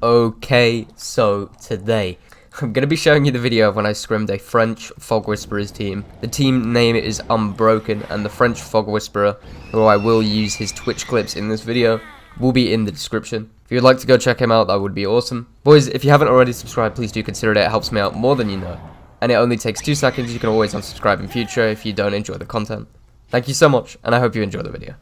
Okay, so today I'm going to be showing you the video of when I scrimmed a French Fog Whisperers team. The team name is Unbroken, and the French Fog Whisperer, who I will use his Twitch clips in this video, will be in the description. If you'd like to go check him out, that would be awesome. Boys, if you haven't already subscribed, please do consider it. It helps me out more than you know. And it only takes 2 seconds. You can always unsubscribe in future if you don't enjoy the content. Thank you so much, and I hope you enjoy the video.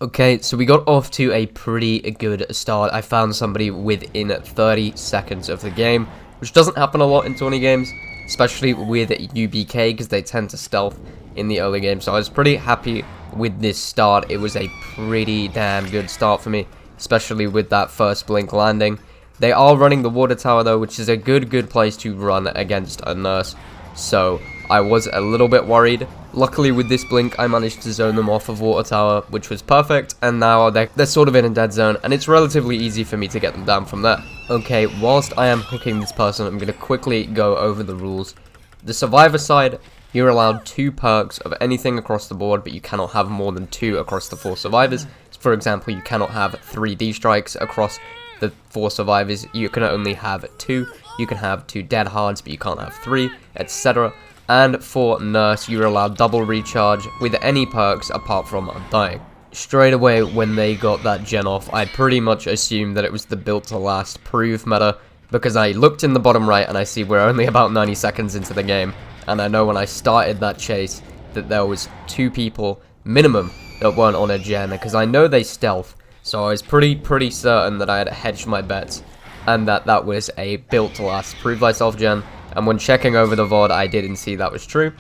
Okay, so we got off to a pretty good start. I found somebody within 30 seconds of the game, which doesn't happen a lot in 20 games, especially with UBK, because they tend to stealth in the early game. So I was pretty happy with this start. It was a pretty damn good start for me, especially with that first blink landing. They are running the water tower though, which is a good place to run against a nurse. So I was a little bit worried. Luckily with this blink I managed to zone them off of water tower, which was perfect, and now they're sort of in a dead zone, and it's relatively easy for me to get them down from there. Okay, whilst I am hooking this person, I'm going to quickly go over the rules. The survivor side, you're allowed 2 perks of anything across the board, but you cannot have more than 2 across the 4 survivors. For example, you cannot have 3 D-strikes across the 4 survivors. You can only have 2. You can have 2 dead hards, but you can't have 3, etc. And for nurse, you're allowed double recharge with any perks apart from dying. Straight away when they got that gen off, I pretty much assumed that it was the built to last prove meta, because I looked in the bottom right and I see we're only about 90 seconds into the game, and I know when I started that chase that there was 2 people minimum that weren't on a gen, because I know they stealth. So I was pretty certain that I had hedged my bets, and that was a built to last prove thyself gen. And when checking over the VOD, I didn't see that was true.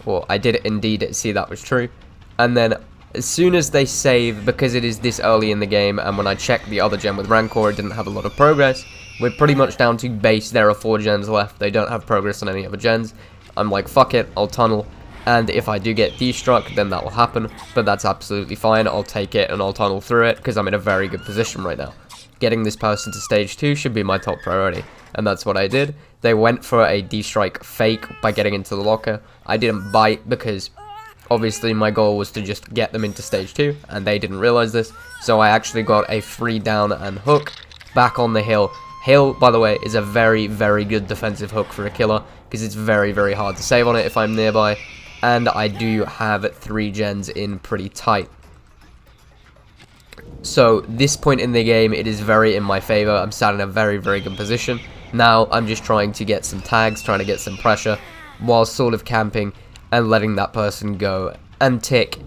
Well, I did indeed see that was true. And then as soon as they save, because it is this early in the game, and when I checked the other gen with Rancor, it didn't have a lot of progress. We're pretty much down to base. There are 4 gens left. They don't have progress on any other gens. I'm like, fuck it, I'll tunnel. And if I do get destruck, then that will happen. But that's absolutely fine. I'll take it and I'll tunnel through it, because I'm in a very good position right now. Getting this person to stage 2 should be my top priority. And that's what I did. They went for a D-strike fake by getting into the locker. I didn't bite because obviously my goal was to just get them into stage 2, and they didn't realize this. So I actually got a free down and hook back on the hill. Hill, by the way, is a very good defensive hook for a killer, because it's very hard to save on it if I'm nearby. And I do have 3 gens in pretty tight. So this point in the game, it is very in my favor. I'm sat in a very good position. Now I'm just trying to get some tags, trying to get some pressure, while sort of camping and letting that person go and tick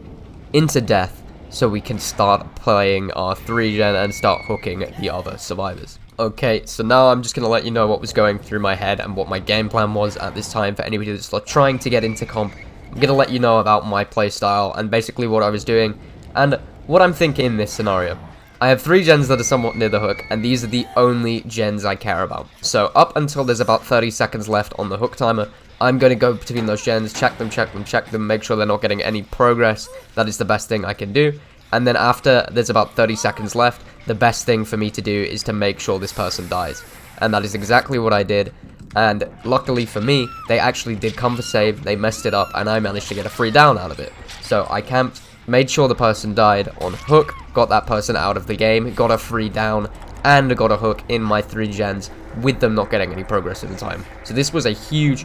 into death, so we can start playing our 3 gen and start hooking the other survivors. Okay, so now I'm just going to let you know what was going through my head and what my game plan was at this time for anybody that's trying to get into comp. I'm going to let you know about my playstyle and basically what I was doing and what I'm thinking in this scenario. I have 3 gens that are somewhat near the hook, and these are the only gens I care about. So up until there's about 30 seconds left on the hook timer, I'm going to go between those gens, check them, make sure they're not getting any progress. That is the best thing I can do. And then after there's about 30 seconds left, the best thing for me to do is to make sure this person dies. And that is exactly what I did. And luckily for me, they actually did come for save, they messed it up, and I managed to get a free down out of it. So I camped, made sure the person died on hook, got that person out of the game, got a free down, and got a hook in my 3 gens with them not getting any progress in the time. So this was a huge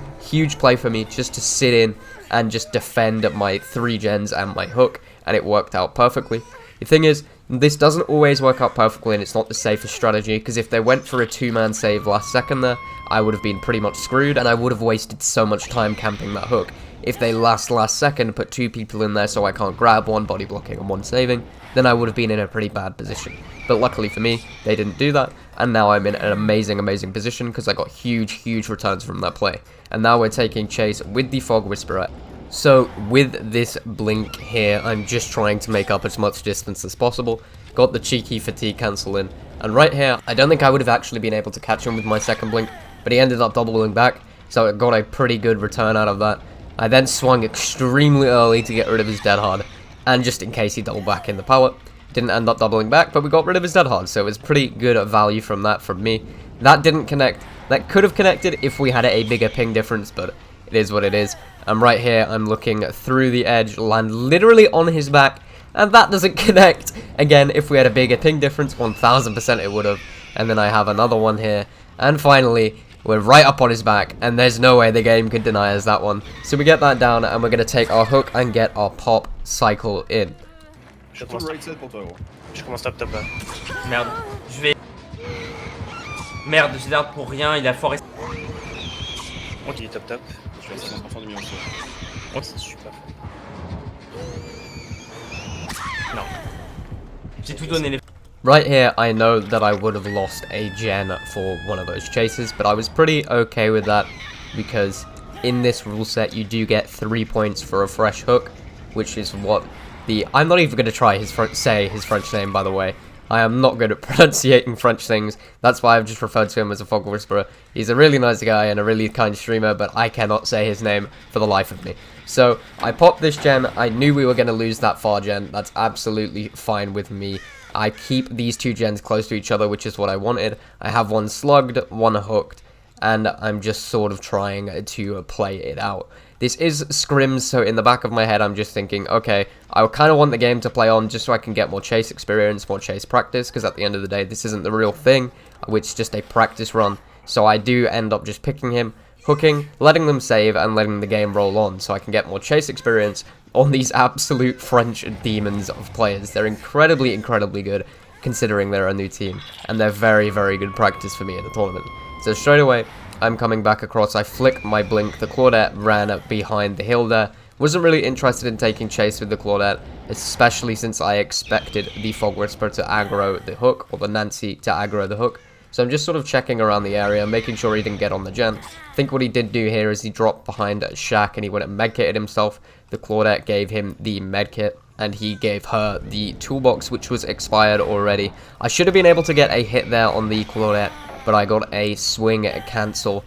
play for me, just to sit in and just defend my 3 gens and my hook, and it worked out perfectly. The thing is, this doesn't always work out perfectly, and it's not the safest strategy, because if they went for a 2-man save last second there, I would have been pretty much screwed, and I would have wasted so much time camping that hook. If they last second, put 2 people in there so I can't grab, 1 body blocking and 1 saving, then I would have been in a pretty bad position. But luckily for me, they didn't do that, and now I'm in an amazing position, because I got huge returns from that play. And now we're taking chase with the Fog Whisperer. So with this blink here, I'm just trying to make up as much distance as possible. Got the cheeky fatigue cancel in, and right here, I don't think I would have actually been able to catch him with my second blink, but he ended up doubling back, so it got a pretty good return out of that. I then swung extremely early to get rid of his dead hard, and just in case he doubled back in the power. Didn't end up doubling back, but we got rid of his dead hard, so it was pretty good value from that from me. That didn't connect. That could have connected if we had a bigger ping difference, but it is what it is. I'm right here, I'm looking through the edge, land literally on his back, and that doesn't connect. Again, if we had a bigger ping difference, 1000% it would have. and then I have another one here, and finally, we're right up on his back, and there's no way the game could deny us that one. So we get that down, and we're going to take our hook and get our pop cycle in. Je commence top top là. Merde, je vais... Merde, j'ai l'arbre pour rien, il a foiré... Ok, il est top top. Je vais essayer d'en du milieu aussi. Oh, c'est super. Non. J'ai tout donné les... Right here, I know that I would have lost a gen for one of those chases, but I was pretty okay with that, because in this rule set you do get 3 points for a fresh hook, which is what the... I'm not even going to try say his French name, by the way. I am not good at pronunciating French things. That's why I've just referred to him as a Fog Whisperer. He's a really nice guy and a really kind streamer, but I cannot say his name for the life of me. So, I popped this gen. I knew we were going to lose that far gen. That's absolutely fine with me. I keep these two gens close to each other, which is what I wanted. I have one slugged, one hooked, and I'm just sort of trying to play it out. This is scrims, so in the back of my head I'm just thinking, okay, I kind of want the game to play on just so I can get more chase experience, more chase practice, because at the end of the day this isn't the real thing, it's just a practice run. So I do end up just picking him, hooking, letting them save, and letting the game roll on so I can get more chase experience on these absolute French demons of players. They're incredibly, incredibly good, considering they're a new team, and they're very, very good practice for me in the tournament. So straight away, I'm coming back across, I flick my blink, the Claudette ran behind the hill there. Wasn't really interested in taking chase with the Claudette, especially since I expected the Fog Whisperer to aggro the hook, or the Nancy to aggro the hook. So I'm just sort of checking around the area, making sure he didn't get on the gen. I think what he did do here is he dropped behind Shaq and he went and medkitted himself. The Claudette gave him the medkit, and he gave her the toolbox, which was expired already. I should have been able to get a hit there on the Claudette, but I got a swing, a cancel,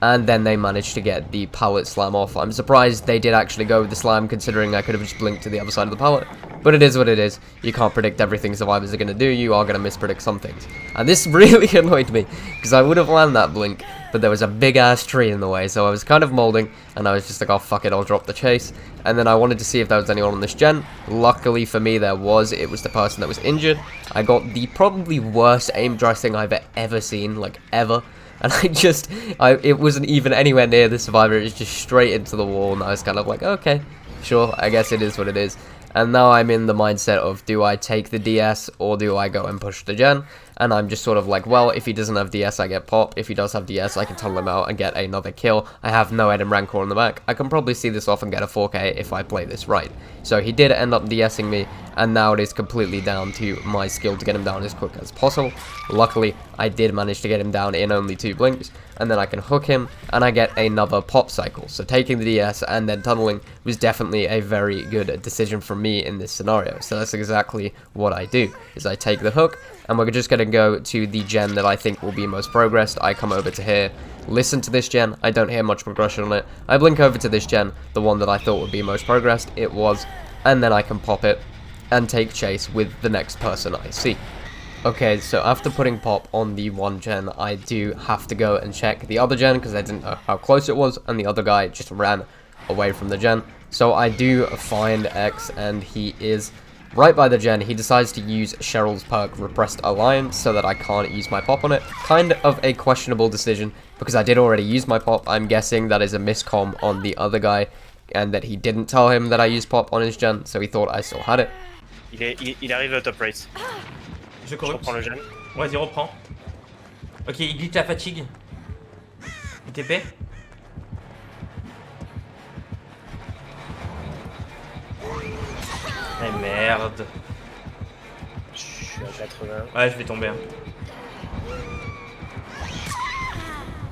and then they managed to get the pallet slam off. I'm surprised they did actually go with the slam, considering I could have just blinked to the other side of the pallet. But it is what it is. You can't predict everything survivors are going to do. You are going to mispredict some things. And this really annoyed me, because I would have landed that blink, but there was a big-ass tree in the way, so I was kind of molding, and I was just like, oh, fuck it, I'll drop the chase. And then I wanted to see if there was anyone on this gen. Luckily for me, there was. It was the person that was injured. I got the probably worst aim dressing I've ever seen, like, ever. And it wasn't even anywhere near the survivor, it was just straight into the wall, and I was kind of like, okay, sure, I guess it is what it is. And now I'm in the mindset of, do I take the DS, or do I go and push the gen? And I'm just sort of like, well, if he doesn't have DS, I get pop. If he does have DS, I can tunnel him out and get another kill. I have no Ed and Rancor in the back. I can probably see this off and get a 4K if I play this right. So he did end up DSing me, and now it is completely down to my skill to get him down as quick as possible. Luckily, I did manage to get him down in only 2 blinks, and then I can hook him, and I get another pop cycle. So taking the DS and then tunneling was definitely a very good decision for me in this scenario. So that's exactly what I do, is I take the hook, and we're just going to go to the gen that I think will be most progressed. I come over to here, listen to this gen, I don't hear much progression on it. I blink over to this gen, the one that I thought would be most progressed, it was, and then I can pop it and take chase with the next person I see. Okay, so after putting pop on the one gen, I do have to go and check the other gen, because I didn't know how close it was, and the other guy just ran away from the gen. So I do find X, and he is right by the gen. He decides to use Cheryl's perk, Repressed Alliance, so that I can't use my pop on it. Kind of a questionable decision, because I did already use my pop. I'm guessing that is a miscomm on the other guy, and that he didn't tell him that I used pop on his gen, so he thought I still had it. Il arrive au top right. Je reprends le gen. Vas-y, reprends. Ok, il glitch la fatigue. Il TP. Eh merde. Je suis à 80. Ouais, je vais tomber.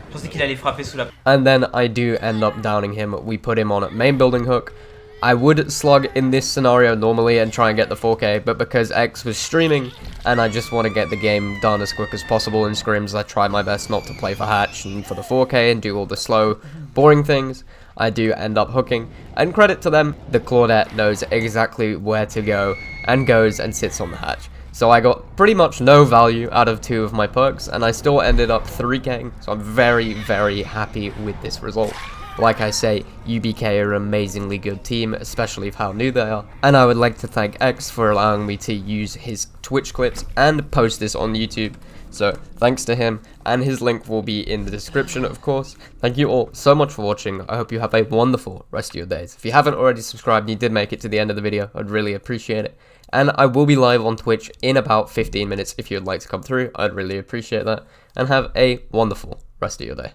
Je pensais qu'il allait frapper sous la... And then I do end up downing him. We put him on a main building hook. I would slug in this scenario normally and try and get the 4K, but because X was streaming, and I just want to get the game done as quick as possible in scrims, I try my best not to play for hatch and for the 4K and do all the slow, boring things. I do end up hooking, and credit to them, the Claudette knows exactly where to go, and goes and sits on the hatch. So I got pretty much no value out of 2 of my perks, and I still ended up 3K'ing, so I'm very, very happy with this result. Like I say, UBK are an amazingly good team, especially for how new they are, and I would like to thank X for allowing me to use his Twitch clips and post this on YouTube. So thanks to him, and his link will be in the description, of course. Thank you all so much for watching. I hope you have a wonderful rest of your days. If you haven't already subscribed and you did make it to the end of the video, I'd really appreciate it. And I will be live on Twitch in about 15 minutes if you'd like to come through. I'd really appreciate that. And have a wonderful rest of your day.